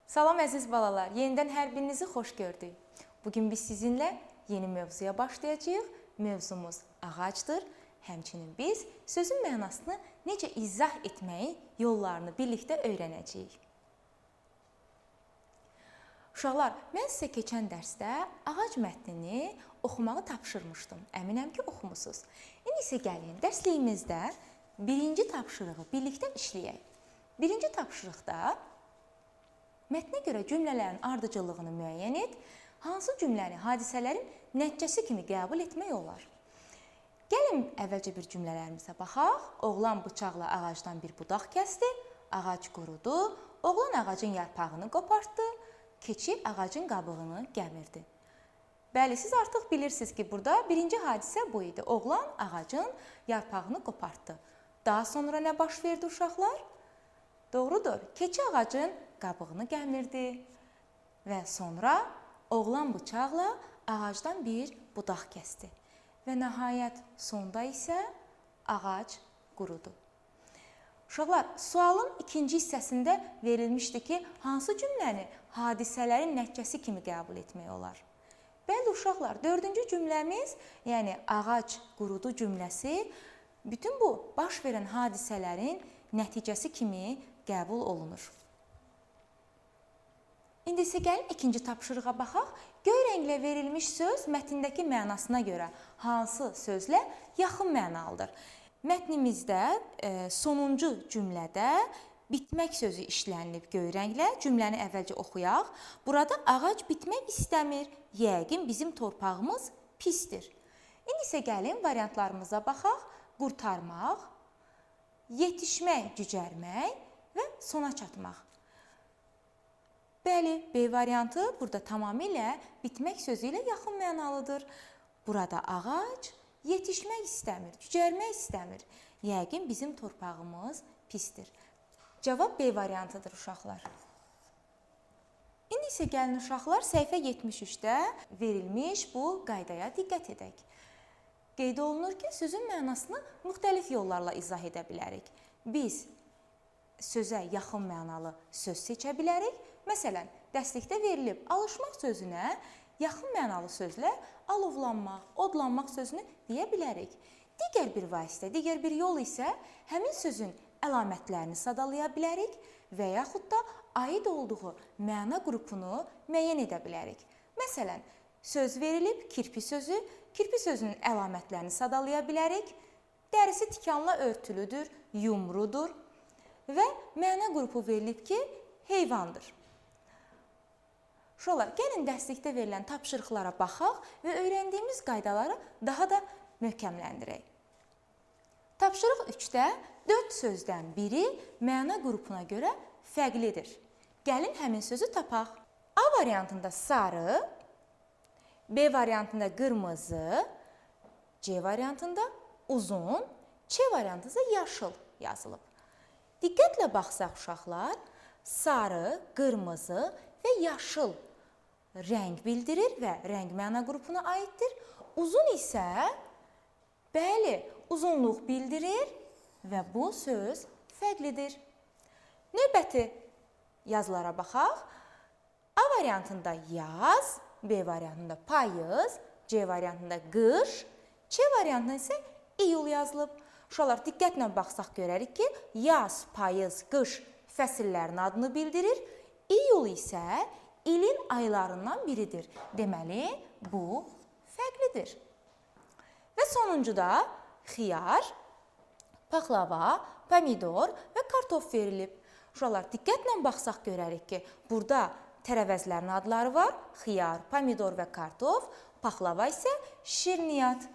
Salam əziz balalar, yenidən hər birinizi xoş gördük. Bugün biz sizinlə yeni mövzuya başlayacağıq. Mövzumuz ağacdır. Həmçinin biz sözün mənasını necə izah etməyin yollarını birlikdə öyrənəcəyik. Uşaqlar, mən sizə keçən dərsdə ağac mətnini oxumağı tapşırmışdım. Əminəm ki, oxumusunuz. İndi isə gəlin, dərsliyimizdə birinci tapşırığı birlikdə işləyək. Birinci tapşırıqda mətnə görə cümlələrin ardıcıllığını müəyyən et, hansı cümləni hadisələrin nəticəsi kimi qəbul etmək olar. Gəlin əvvəlcə bir cümlələrimizə baxaq. Oğlan bıçaqla ağacdan bir budaq kəsdi, ağac qurudu, oğlan ağacın yarpağını qopartdı, keçi ağacın qabığını gəmirdi. Bəli, siz artıq bilirsiniz ki, burada birinci hadisə bu idi. Oğlan ağacın yarpağını qopartdı. Daha sonra nə baş verdi uşaqlar? Doğrudur, keçi ağacın qabığını gəmirdi və sonra oğlan bıçaqla ağacdan bir budaq kəsdi. Və nəhayət sonda isə ağac qurudu. Uşaqlar, sualın ikinci hissəsində verilmişdi ki, hansı cümləni hadisələrin nəticəsi kimi qəbul etmək olar? Bəli uşaqlar, dördüncü cümləmiz, yəni ağac qurudu cümləsi bütün bu baş verən hadisələrin nəticəsi kimi qəbul olunur. İndi isə gəlin ikinci tapşırığa baxaq. Göy rənglə verilmiş söz mətndəki mənasına görə hansı sözlə yaxın mənalıdır? Mətnimizdə sonuncu cümlədə bitmək sözü işlənilib göy rənglə. Cümləni əvvəlcə oxuyaq. Burada ağac bitmək istəmir. Yəqin bizim torpağımız pisdir. İndi isə gəlin variantlarımıza baxaq. Qurtarmaq, yetişmək, cücərmək və sona çatmaq. Bəli, B variantı burada tamamilə bitmək sözü ilə yaxın mənalıdır. Burada ağac yetişmək istəmir, cücərmək istəmir. Yəqin bizim torpağımız pisdir. Cavab B variantıdır uşaqlar. İndi isə gəlin uşaqlar səhifə 73-də verilmiş bu qaydaya diqqət edək. Qeyd olunur ki, sözün mənasını müxtəlif yollarla izah edə bilərik. Biz sözə yaxın mənalı söz seçə bilərik. Məsələn, dərslikdə verilib alışmaq sözünə yaxın mənalı sözlə alovlanmaq, odlanmaq sözünü deyə bilərik. Digər bir vasitə, digər bir yol isə həmin sözün əlamətlərini sadalaya bilərik və yaxud da aid olduğu məna qrupunu müəyyən edə bilərik. Məsələn, söz verilib kirpi sözü, kirpi sözünün əlamətlərini sadalaya bilərik. Dərisi tikanla örtülüdür, yumrudur və məna qrupu verilib ki, heyvandır. Uşaqlar, gəlin dərslikdə verilən tapşırıqlara baxaq və öyrəndiyimiz qaydaları daha da möhkəmləndirək. Tapşırıq 3-də 4 sözdən biri məna qrupuna görə fərqlidir. Gəlin həmin sözü tapaq. A variantında sarı, B variantında qırmızı, C variantında uzun, Ç variantında yaşıl yazılıb. Diqqətlə baxsaq uşaqlar, sarı, qırmızı və yaşıl rəng bildirir və rəng məna qrupuna aiddir. Uzun isə, bəli, uzunluq bildirir və bu söz fərqlidir. Növbəti yazılara baxaq. A variantında yaz, B variantında payız, C variantında qış, Ç variantında isə iyul yazılıb. Uşaqlar, diqqətlə baxsaq görərik ki, yaz, payız, qış fəsillərin adını bildirir. İyul isə ilin aylarından biridir. Deməli, bu fərqlidir. Və sonuncuda xiyar, paxlava, pomidor və kartof verilib. Uşaqlar, diqqətlə baxsaq görərik ki, burada tərəvəzlərin adları var. Xiyar, pomidor və kartof. Paxlava isə şirniyyat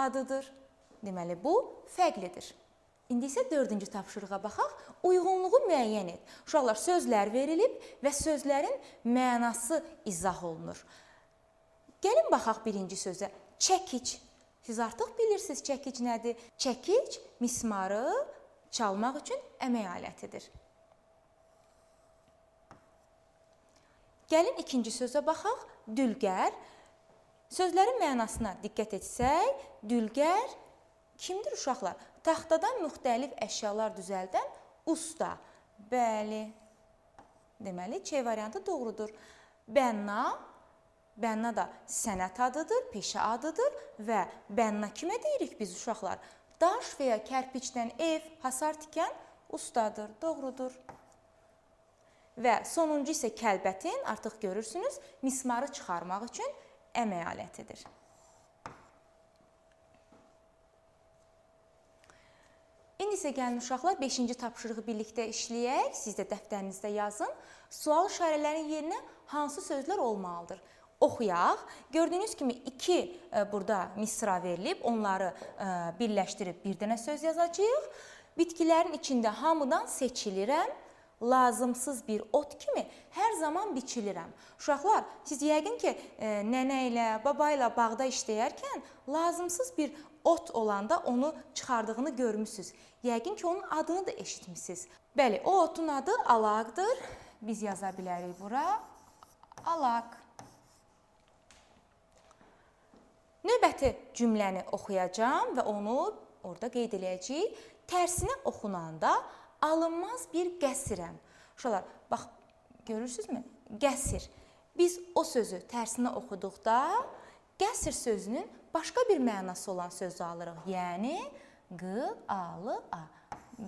adıdır. Deməli, bu fərqlidir. İndi isə dördüncü tapşırığa baxaq. Uyğunluğu müəyyən et. Uşaqlar, sözlər verilib və sözlərin mənası izah olunur. Gəlin baxaq birinci sözə. Çəkic. Siz artıq bilirsiniz çəkic nədir? Çəkic mismarı çalmaq üçün əmək alətidir. Gəlin ikinci sözə baxaq. Dülgər. Sözlərin mənasına diqqət etsək, dülgər kimdir uşaqlar? Taxtadan müxtəlif əşyalar düzəldən usta. Bəli. Deməli, Ç variantı doğrudur. Bənna da sənət adıdır, peşə adıdır və bənna kimə deyirik biz uşaqlar? Daş və ya kərpiçdən ev, hasar tikən ustadır, doğrudur. Və sonuncu isə kəlbətin, artıq görürsünüz, mismarı çıxarmaq üçün əmək alətidir. İndi isə gəlin uşaqlar 5-ci tapşırığı birlikdə işləyək. Siz də dəftərinizdə yazın. Sual işarələrinin yerinə hansı sözlər olmalıdır? Oxuyaq. Gördüyünüz kimi 2 burada misra verilib, onları birləşdirib bir dənə söz yazacağıq. Bitkilərin içində hamıdan seçilirəm, lazımsız bir ot kimi hər zaman biçilirəm. Uşaqlar, siz yəqin ki, nənə ilə, baba ilə bağda işləyərkən lazımsız bir ot olanda onu çıxardığını görmüsünüz. Yəqin ki, onun adını da eşitmişsiniz. Bəli, o otun adı alaqdır. Biz yaza bilərik bura. Alaq. Növbəti cümləni oxuyacağam və onu orada qeyd edəcəyik. Tərsinə oxunanda alınmaz bir qəsirəm. Uşaqlar, bax, görürsünüzmü? Qəsir. Biz o sözü tərsinə oxuduqda qəsir sözünün başqa bir mənası olan sözü alırıq. Yəni, q-a-l-a,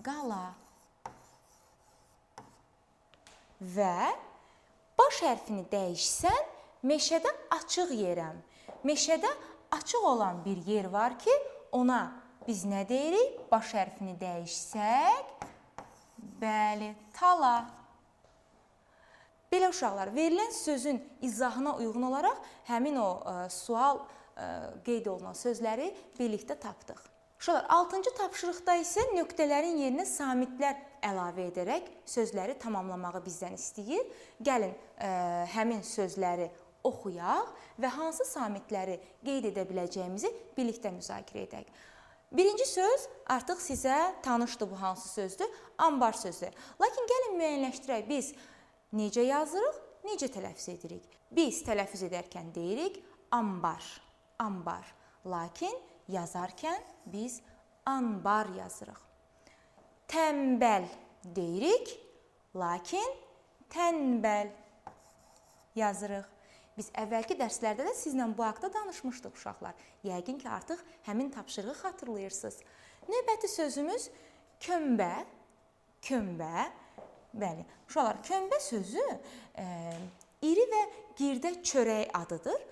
qala. Və baş hərfini dəyişsən, meşədə açıq yerəm. Meşədə açıq olan bir yer var ki, ona biz nə deyirik? Baş hərfini dəyişsək, bəli, tala. Belə uşaqlar, verilən sözün izahına uyğun olaraq həmin o sual qeyd olunan sözləri birlikdə tapdıq. Uşaqlar, 6-cı tapşırıqda isə nöqtələrin yerinə samitlər əlavə edərək sözləri tamamlamağı bizdən istəyir. Gəlin, həmin sözləri oxuyaq və hansı samitləri qeyd edə biləcəyimizi birlikdə müzakirə edək. Birinci söz artıq sizə tanışdır bu hansı sözdür? Ambar sözü. Lakin gəlin müəyyənləşdirək, biz necə yazırıq, necə tələffüz edirik? Biz tələffüz edərkən deyirik ambar, ambar. Lakin yazarkən biz anbar yazırıq. Tənbəl deyirik, lakin tənbəl yazırıq. Biz əvvəlki dərslərdə də sizlə bu haqda danışmışdıq uşaqlar. Yəqin ki, artıq həmin tapşırığı xatırlayırsınız. Növbəti sözümüz kömbə, kömbə. Bəli, uşaqlar, kömbə sözü iri və girdə çörək adıdır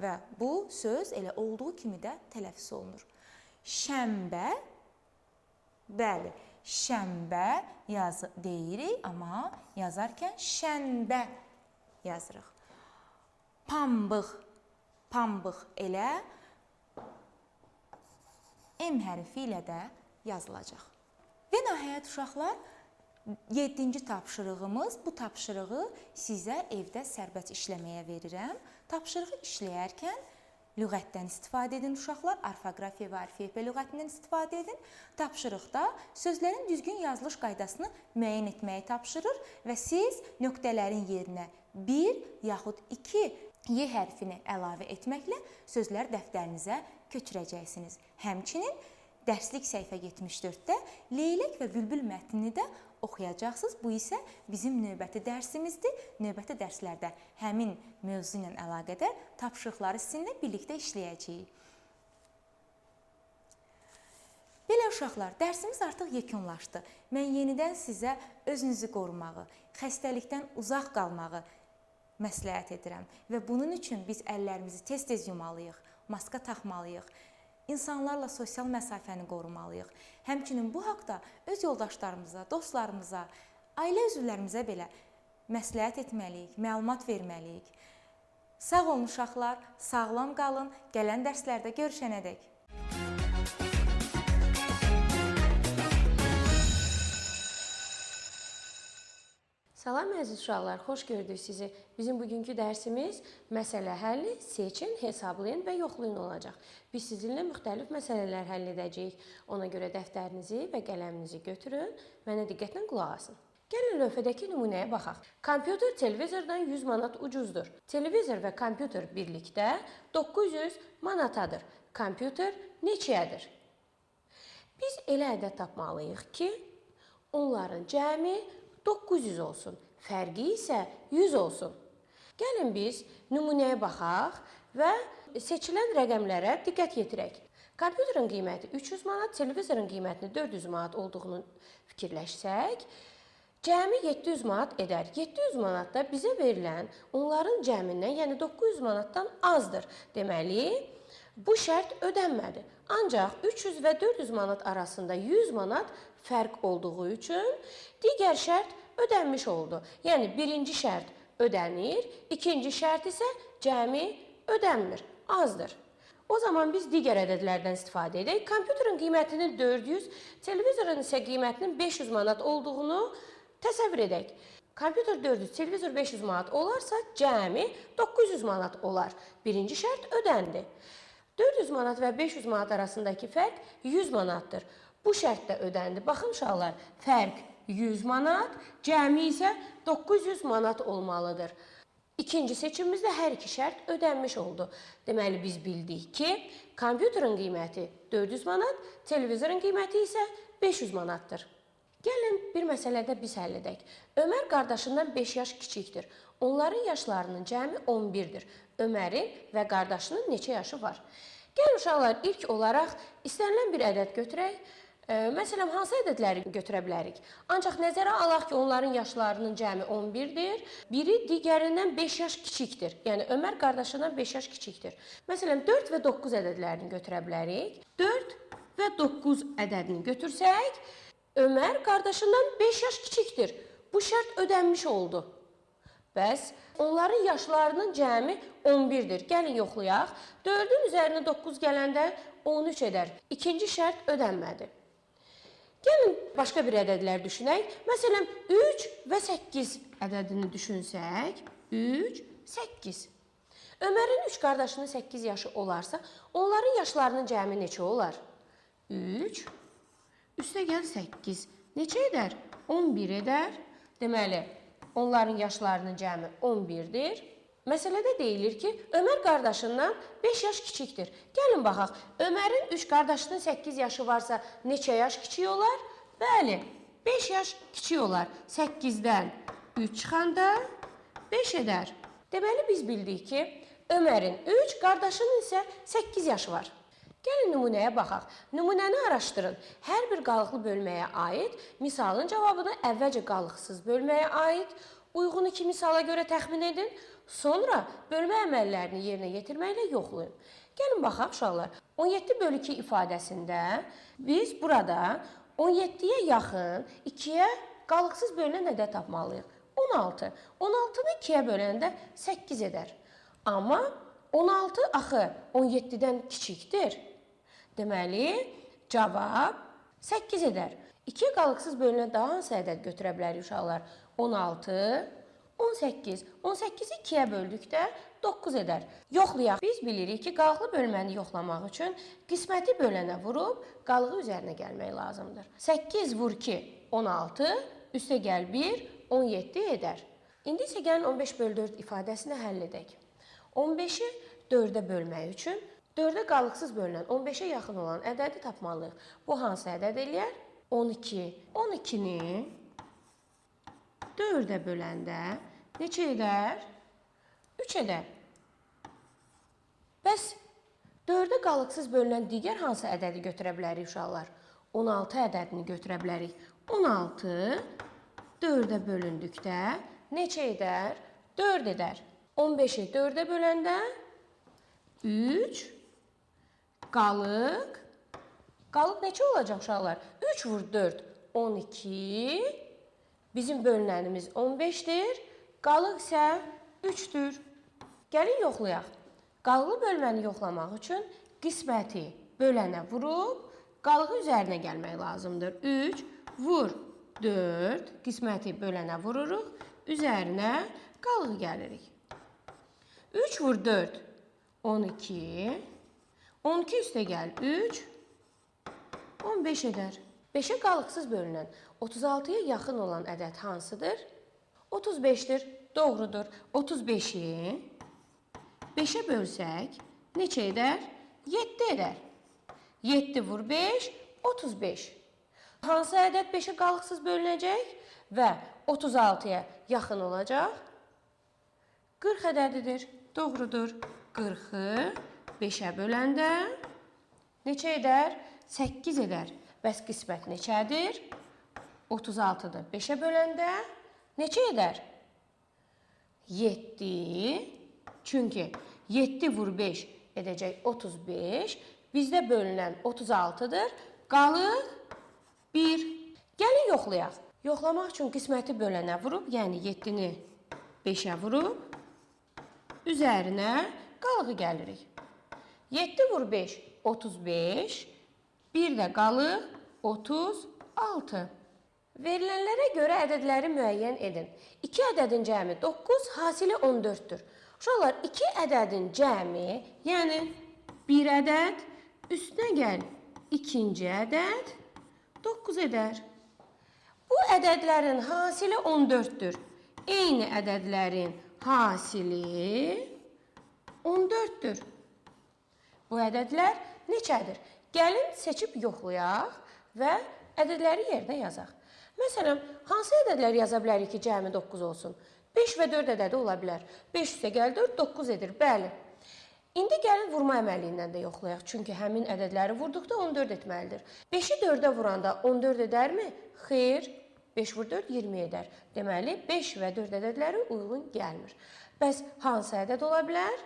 və bu söz elə olduğu kimi də tələffüz olunur. Şənbə, bəli, şənbə deyirik, amma yazarkən şənbə yazırıq. Pambıq, pambıq elə M hərfi ilə də yazılacaq. Və nəhayət uşaqlar, 7-ci tapşırığımız, bu tapşırığı sizə evdə sərbəst işləməyə verirəm. Tapşırığı işləyərkən lüğətdən istifadə edin uşaqlar, orfoqrafiya və alfabet lüğətindən istifadə edin. Tapşırıqda sözlərin düzgün yazılış qaydasını müəyyən etməyi tapşırır və siz nöqtələrin yerinə 1 yaxud 2 Y hərfini əlavə etməklə sözlər dəftərinizə köçürəcəksiniz. Həmçinin dərslik səhifə 74-də Leylək və Bülbül mətnini də oxuyacaqsınız. Bu isə bizim növbəti dərsimizdir. Növbəti dərslərdə həmin mövzu ilə əlaqədar tapşırıqları sizinlə birlikdə işləyəcəyik. Belə uşaqlar, dərsimiz artıq yekunlaşdı. Mən yenidən sizə özünüzü qorumağı, xəstəlikdən uzaq qalmağı məsləhət edirəm və bunun üçün biz əllərimizi tez-tez yumalıyıq, maska taxmalıyıq, insanlarla sosial məsafəni qorumalıyıq. Həmçinin bu haqda öz yoldaşlarımıza, dostlarımıza, ailə üzvlərimizə belə məsləhət etməliyik, məlumat verməliyik. Sağ olun uşaqlar, sağlam qalın, gələn dərslərdə görüşənədək. Salam əziz uşaqlar, xoş gördük sizi. Bizim bugünkü dərsimiz məsələ həlli, seçin, hesablayın və yoxlayın olacaq. Biz sizinlə müxtəlif məsələlər həll edəcəyik. Ona görə dəftərinizi və qələminizi götürün, mənə diqqətlə qulaq asın. Gəlin lövhədəki nümunəyə baxaq. Kompüter televizordan 100 manat ucuzdur. Televizor və kompüter birlikdə 900 manatadır. Kompüter neçəyədir? Biz elə ədəd tapmalıyıq ki, onların cəmi 900 olsun fərqi isə 100 olsun. Gəlin biz nümunəyə baxaq və seçilən rəqəmlərə diqqət yetirək. Kompüterin qiyməti 300 manat, televizorun qiymətinin 400 manat olduğunu fikirləşsək, cəmi 700 manat edər. 700 manat da bizə verilən onların cəmindən, yəni 900 manatdan azdır. Deməli, bu şərt ödənmədi. Ancaq 300 və 400 manat arasında 100 manat fərq olduğu üçün digər şərt ödənmiş oldu. Yəni, birinci şərt ödənir, ikinci şərt isə cəmi ödənmir, azdır. O zaman biz digər ədədlərdən istifadə edək. Kompüterin qiymətinin 400, televizorun isə qiymətinin 500 manat olduğunu təsəvvür edək. Kompüter 400, televizor 500 manat olarsa, cəmi 900 manat olar. Birinci şərt ödəndi. 400 manat və 500 manat arasındakı fərq 100 manatdır. Bu şərt də ödəndi. Baxın uşaqlar, fərq 100 manat, cəmi isə 900 manat olmalıdır. İkinci seçimimizdə hər iki şərt ödənmiş oldu. Deməli, biz bildik ki, kompüterin qiyməti 400 manat, televizorun qiyməti isə 500 manatdır. Gəlin, bir məsələdə biz həll edək. Ömər qardaşından 5 yaş kiçikdir. Onların yaşlarının cəmi 11-dir. Ömərin və qardaşının neçə yaşı var? Gəlin, uşaqlar, ilk olaraq istənilən bir ədəd götürək. Məsələn, hansı ədədləri götürə bilərik? Ancaq nəzərə alaq ki, onların yaşlarının cəmi 11-dir. Biri digərindən 5 yaş kiçikdir. Yəni, Ömər qardaşından 5 yaş kiçikdir. Məsələn, 4 və 9 ədədlərini götürə bilərik. 4 və 9 ədədini götürsək, Ömər qardaşından 5 yaş kiçikdir. Bu şərt ödənmiş oldu. Bəs onların yaşlarının cəmi 11-dir. Gəlin yoxlayaq. 4-ün üzərinə 9 gələndə 13 edər. İkinci şərt ödənmədi. Gəlin başqa bir ədədlər düşünək. Məsələn, 3 və 8 ədədini düşünsək, 3, 8. Ömərin 3 qardaşının 8 yaşı olarsa, onların yaşlarının cəmi neçə olar? 3, üstə gəl 8. Neçə edər? 11 edər. Deməli, onların yaşlarının cəmi 11-dir. Məsələdə deyilir ki, Ömər qardaşından 5 yaş kiçikdir. Gəlin baxaq, Ömərin 3 qardaşının 8 yaşı varsa neçə yaş kiçik olar? Bəli, 5 yaş kiçik olar. 8-dən 3 çıxanda 5 edər. Deməli, biz bildik ki, Ömərin 3, qardaşının isə 8 yaşı var. Gəlin nümunəyə baxaq. Nümunəni araşdırın. Hər bir qalıqlı bölməyə aid misalın cavabını əvvəlcə qalıqsız bölməyə aid uyğun iki misala görə təxmin edin. Sonra bölmə əməllərini yerinə yetirməklə yoxlayın. Gəlin baxaq uşaqlar. 17/2 ifadəsində biz burada 17-yə yaxın 2-yə qalıqsız bölünən ədəd tapmalıyıq. 16. 16-nı 2-yə böləndə 8 edər. Amma 16 axı 17-dən kiçikdir. Deməli, cavab 8 edər. 2-yə qalıqsız bölünən daha hansı ədəd götürə bilərik uşaqlar? 16, 18. 18-i 2-yə böldükdə 9 edər. Yoxlayaq. Biz bilirik ki, qalıqlı bölməni yoxlamaq üçün qisməti bölənə vurub qalığı üzərinə gəlmək lazımdır. 8 vur 2, 16, üstə gəl 1, 17 edər. İndi isə gəlin 15/4 ifadəsini həll edək. 15-i 4-ə bölmək üçün 4-ə qalıqsız bölünən 15-ə yaxın olan ədədi tapmalıyıq. Bu hansı ədəd eləyər? 12. 12-ni 4-ə böləndə neçə edər? 3 edər. Bəs 4-ə qalıqsız bölünən digər hansı ədədi götürə bilərik uşaqlar? 16 ədədini götürə bilərik. 16 4-ə bölündükdə neçə edər? 4 edər. 15-i 4-ə böləndə 3 qalıq. Qalıq neçə olacaq uşaqlar? 3 vur 4, 12. Bizim bölünənimiz 15-dir. Qalıq isə 3-dür. Gəlin yoxlayaq. Qalıqlı bölməni yoxlamaq üçün qisməti bölənə vurub qalığı üzərinə gəlmək lazımdır. 3 vur 4, qisməti bölənə vururuq, üzərinə qalığı gəlirik. 3 vur 4, 12. 12 üstə gəl 3, 15 edər. 5-ə qalıqsız bölünən 36-ya yaxın olan ədəd hansıdır? 35-dir. Doğrudur. 35-i 5-ə bölsək neçə edər? 7 edər. 7 vur 5, 35. Hansı ədəd 5-ə qalıqsız bölünəcək? Və 36-ya yaxın olacaq. 40 ədədidir. Doğrudur. 40-ı 5-ə böləndə neçə edər? 8 edər. Bəs qismət neçədir? 36-dır. 5-ə böləndə neçə edər? 7. Çünki 7 vur 5 edəcək 35. Bizdə bölünən 36-dır. Qalır 1. Gəlin yoxlayaq. Yoxlamaq üçün qisməti bölənə vurub, yəni 7-ni 5-ə vurub, üzərinə qalığı gəlirik. 7 vur 5, 35. Bir də qalıq 36. Verilənlərə görə ədədləri müəyyən edin. 2 ədədin cəmi 9, hasili 14-dür. Uşaqlar, 2 ədədin cəmi, yəni 1 ədəd, üstünə gəl 2-ci ədəd, 9 edər. Bu ədədlərin hasili 14-dür. Eyni ədədlərin hasili 14-dür. Bu ədədlər neçədir? Gəlin seçib yoxlayaq və ədədləri yerinə yazaq. Məsələn, hansı ədədləri yaza bilərik ki, cəmi 9 olsun? 5 və 4 ədədi ola bilər. 5 üstə gəl 4, 9 edir. Bəli. İndi gəlin vurma əməliyindən də yoxlayaq. Çünki həmin ədədləri vurduqda 14 etməlidir. 5-i 4-ə vuranda 14 edərmi? Xeyr. 5 vur 4, 20 edər. Deməli, 5 və 4 ədədləri uyğun gəlmir. Bəs hansı ədəd ola bilər?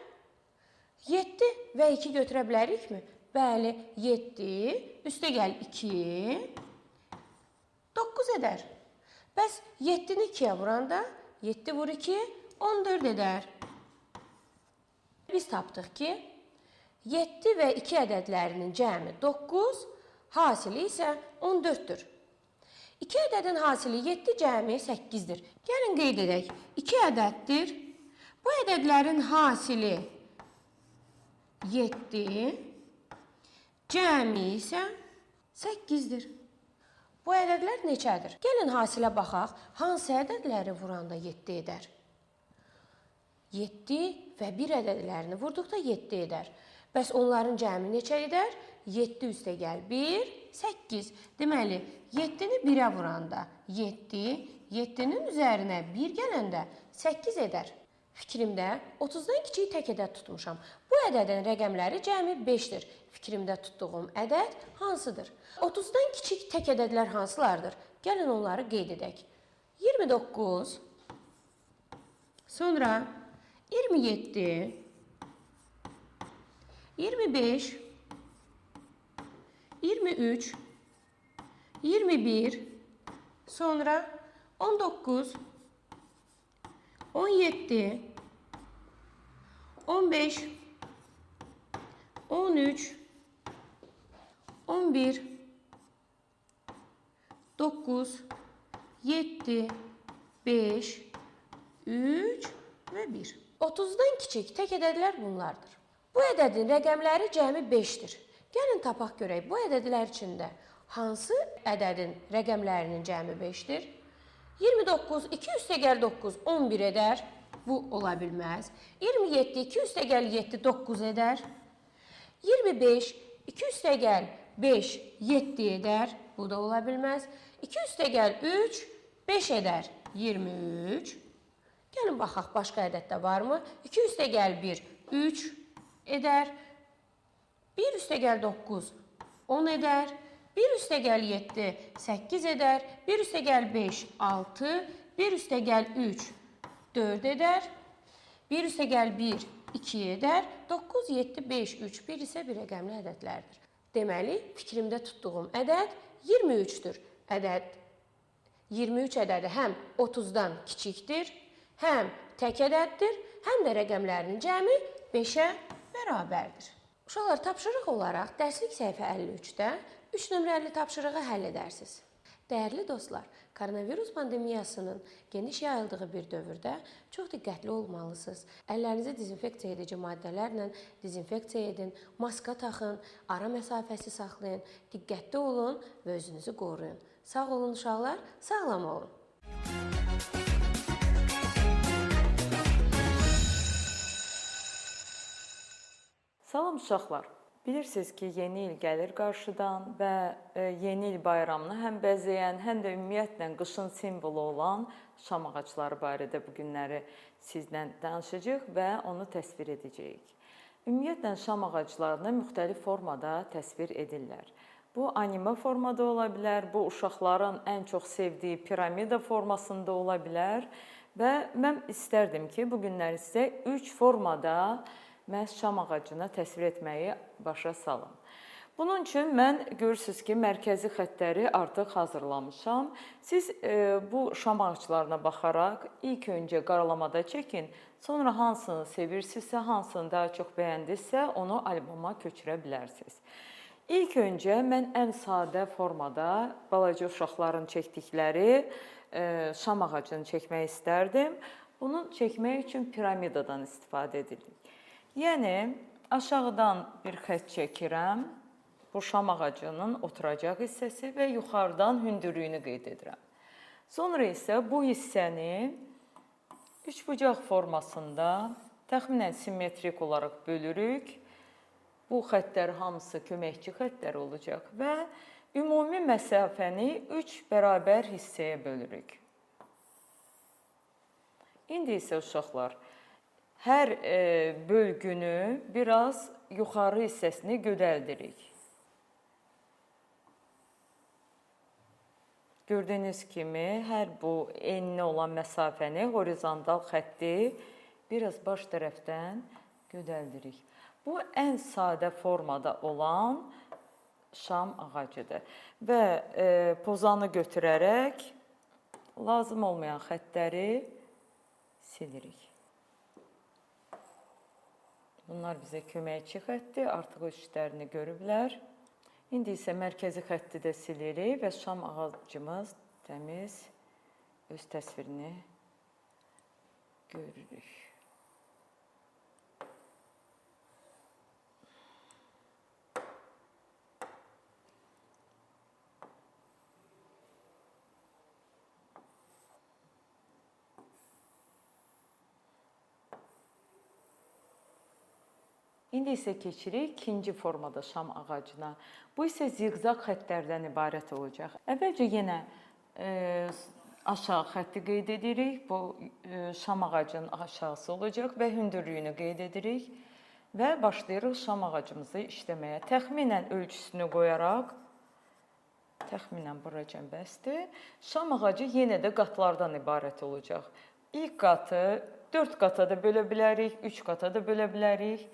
7 və 2 götürə bilərikmi? Bəli, 7, üstə gəl 2, 9 edər. Bəs 7-ni 2-yə vuranda, 7 vur 2, 14 edər. Biz tapdıq ki, 7 və 2 ədədlərinin cəmi 9, hasili isə 14-dür. 2 ədədin hasili 7, cəmi 8-dir. Gəlin qeyd edək, 2 ədəddir. Bu ədədlərin hasili 7, cəmi isə 8-dir. Bu ədədlər neçədir? Gəlin hasilə baxaq, hansı ədədləri vuranda 7 edər? 7 və 1 ədədlərini vurduqda 7 edər. Bəs onların cəmi neçə edər? 7 üstə gəl 1, 8. Deməli, 7-ni 1-ə vuranda 7, 7-nin üzərinə 1 gələndə 8 edər. Fikrimdə 30-dan kiçik tək ədəd tutmuşam. Bu ədədin rəqəmləri cəmi 5-dir. Fikrimdə tutduğum ədəd hansıdır? 30-dan kiçik tək ədədlər hansılardır? Gəlin onları qeyd edək. 29, sonra 27, 25, 23, 21, sonra 19, 17, 15, 13, 11, 9, 7, 5, 3 və 1. 30-dan kiçik tək ədədlər bunlardır. Bu ədədin rəqəmləri cəmi 5-dir. Gəlin tapaq görək, bu ədədlər içində hansı ədədin rəqəmlərinin cəmi 5-dir? 29, 2 üstə gəl 9, 11 edər. Bu ola bilməz. 27, 2 üstə gəl 7, 9 edər. 25, 2 üstə gəl 5, 7 edər. Bu da ola bilməz. 2 üstə gəl 3, 5 edər. 23. Gəlin baxaq, başqa ədəddə varmı? 2 üstə gəl 1, 3 edər. 1 üstə gəl 9, 10 edər. 1 üstə gəl 7, 8 edər. 1 üstə gəl 5, 6. 1 üstə gəl 3, 4 edər. 1 üstə gəl 1, 2 edər. 9, 7, 5, 3, 1 isə bir rəqəmli ədədlərdir. Deməli, fikrimdə tutduğum ədəd 23-dür. 23 ədədi həm 30-dan kiçikdir, həm tək ədəddir, həm də rəqəmlərinin cəmi 5-ə bərabərdir. Uşaqlar, tapşırıq olaraq dərslik səhifə 53-də 3 nömrəli tapşırığı həll edərsiniz. Dəyərli dostlar, koronavirus pandemiyasının geniş yayıldığı bir dövrdə çox diqqətli olmalısınız. Əllərinizi dezinfeksiya edici maddələrlə dezinfeksiya edin, maska taxın, ara məsafəsi saxlayın, diqqətli olun və özünüzü qoruyun. Sağ olun uşaqlar, sağlam olun. Salam uşaqlar. Bilirsiniz ki, yeni il gəlir qarşıdan və yeni il bayramını həm bəzəyən, həm də ümumiyyətlə qışın simvolu olan şam ağacları barədə bu günləri sizlə danışacağıq və onu təsvir edəcəyik. Ümumiyyətlə şam ağaclarını müxtəlif formada təsvir edirlər. Bu anima formada ola bilər, bu uşaqların ən çox sevdiyi piramida formasında ola bilər və mən istərdim ki, bu günləri sizə 3 formada məhz şam ağacını təsvir etməyi başa salım. Bunun üçün mən görürsünüz ki, mərkəzi xəttləri artıq hazırlamışam. Siz bu şam ağaclarına baxaraq ilk öncə qaralamada çəkin, sonra hansını sevirsinizsə, hansını daha çox bəyəndinizsə, onu alboma köçürə bilərsiniz. İlk öncə mən ən sadə formada balaca uşaqların çəkdikləri şam ağacını çəkmək istərdim. Bunu çəkmək üçün piramidadan istifadə edirik. Yəni, aşağıdan bir xətt çəkirəm, bu şam ağacının oturacaq hissəsi və yuxarıdan hündürlüyünü qeyd edirəm. Sonra isə bu hissəni üçbucaq formasında təxminən simmetrik olaraq bölürük. Bu xəttlər hamısı köməkçi xəttlər olacaq və ümumi məsafəni 3 bərabər hissəyə bölürük. İndi isə uşaqlar, hər bölgünü biraz yuxarı hissəsini gödəldirik. Gördüyünüz kimi, hər bu enli olan məsafəni, horizontal xətti biraz baş tərəfdən gödəldirik. Bu, ən sadə formada olan şam ağacıdır və pozanı götürərək lazım olmayan xəttləri silirik. Bunlar bizə köməkçi xətti, artıq işlərini görüblər. İndi isə mərkəzi xətti də silirik və şam ağacımız təmiz öz təsvirini görürük. İndi isə keçirik ikinci formada şam ağacına. Bu isə ziqzaq xəttlərdən ibarət olacaq. Əvvəlcə yenə aşağı xətti qeyd edirik. Bu şam ağacının aşağısı olacaq və hündürlüyünü qeyd edirik və başlayırıq şam ağacımızı işləməyə. Təxminən ölçüsünü qoyaraq, təxminən buracan bəsdir. Şam ağacı yenə də qatlardan ibarət olacaq. İlk qatı 4 qata da bölə bilərik, 3 qata da bölə bilərik.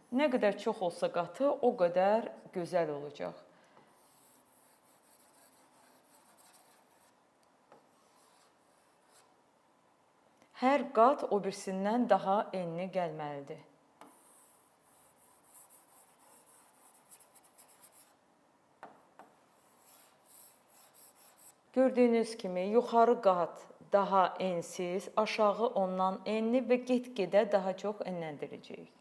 Nə qədər çox olsa qatı, o qədər gözəl olacaq. Hər qat o birisindən daha enli gəlməlidir. Gördüyünüz kimi, yuxarı qat daha ensiz, aşağı ondan enli və get-gedə daha çox enləndirəcəyik.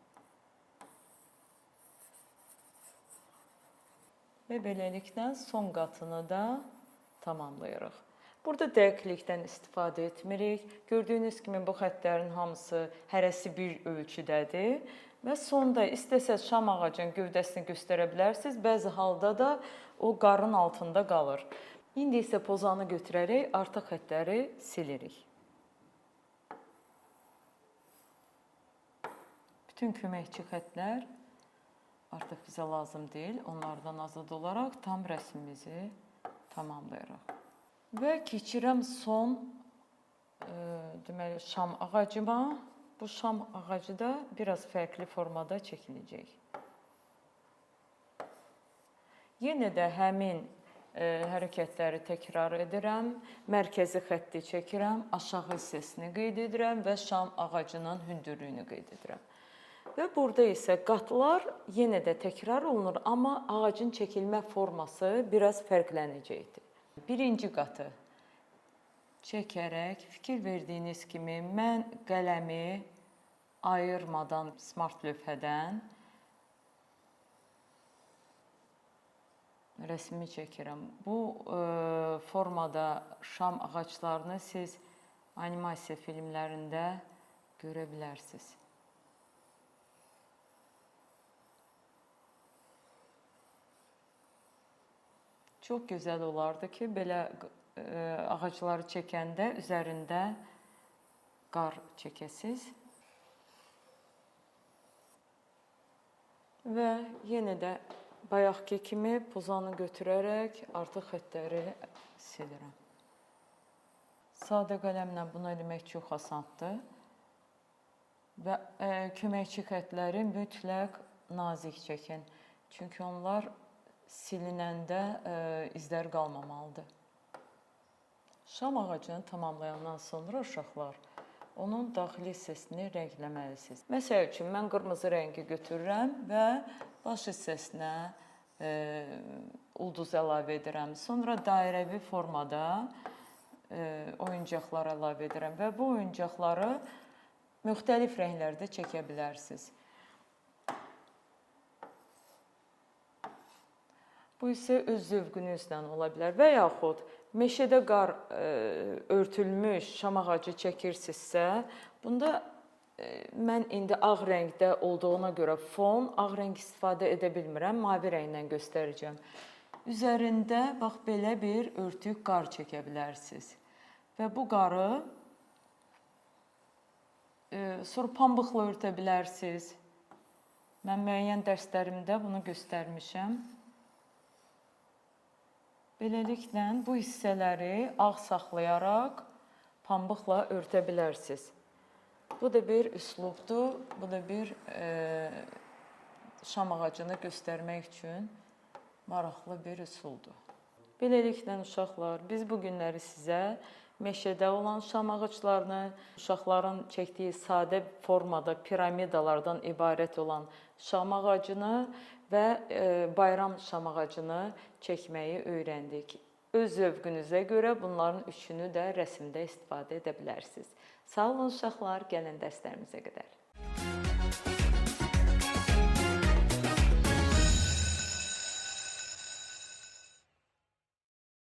Və beləliklə son qatını da tamamlayırıq. Burada dəqiqlikdən istifadə etmirik. Gördüyünüz kimi, bu xəttlərin hamısı hərəsi bir ölçüdədir. Və sonda istəsəz şam ağacının gövdəsini göstərə bilərsiniz. Bəzi halda da o qarın altında qalır. İndi isə pozanı götürərək artıq xəttləri silirik. Bütün köməkçi xəttlər artıq bizə lazım deyil. Onlardan azad olaraq tam rəsmimizi tamamlayırıq. Və keçirəm son deməli şam ağacıma. Bu şam ağacı da biraz fərqli formada çəkiləcək. Yenə də həmin hərəkətləri təkrar edirəm. Mərkəzi xətti çəkirəm, aşağı hissəsini qeyd edirəm və şam ağacının hündürlüyünü qeyd edirəm. Və burada isə qatlar yenə də təkrar olunur, amma ağacın çəkilmə forması biraz fərqlənəcəkdir. Birinci qatı çəkərək, fikir verdiyiniz kimi, mən qələmi ayırmadan smart lövhədən rəsmi çəkirəm. Bu formada şam ağaclarını siz animasiya filmlərində görə bilərsiniz. Çox gözəl olardı ki, belə ağacları çəkəndə üzərində qar çəkəsiz. Və yenə də bayaqki kimi pozanı götürərək artıq xəttləri silirəm. Sadə qələmlə bunu eləmək çox asandır. Və köməkçi xəttləri mütləq nazik çəkin. Çünki onlar silinəndə izlər qalmamalıdır. Şam ağacını tamamlayandan sonra uşaqlar onun daxili hissəsini rəngləməlisiniz. Məsəl üçün, mən qırmızı rəngi götürürəm və baş hissəsinə ulduz əlavə edirəm. Sonra dairəvi formada oyuncaqlar əlavə edirəm və bu oyuncaqları müxtəlif rənglərdə çəkə bilərsiniz. Bu isə öz zövqünüzlə ola bilər və yaxud meşədə qar örtülmüş şam ağacı çəkirsinizsə, bunda mən indi ağ rəngdə olduğuna görə fon, ağ rəng istifadə edə bilmirəm, mavi rənglə göstərəcəm. Üzərində bax belə bir örtük qar çəkə bilərsiniz. Və bu qarı sonra pambıqla örtə bilərsiniz. Mən müəyyən dərslərimdə bunu göstərmişəm. Beləliklə, bu hissələri ağ saxlayaraq pambıqla örtə bilərsiniz. Bu da bir üslubdur, bu da bir şam ağacını göstərmək üçün maraqlı bir üsuldur. Beləliklə, uşaqlar, biz bu günləri sizə meşədə olan şam ağaclarını, uşaqların çəkdiyi sadə formada piramidalardan ibarət olan şam ağacını və bayram şam ağacını çəkməyi öyrəndik. Öz zövqünüzə görə bunların üçünü də rəsmdə istifadə edə bilərsiniz. Sağ olun uşaqlar, gəlin dərslərimizə qədər.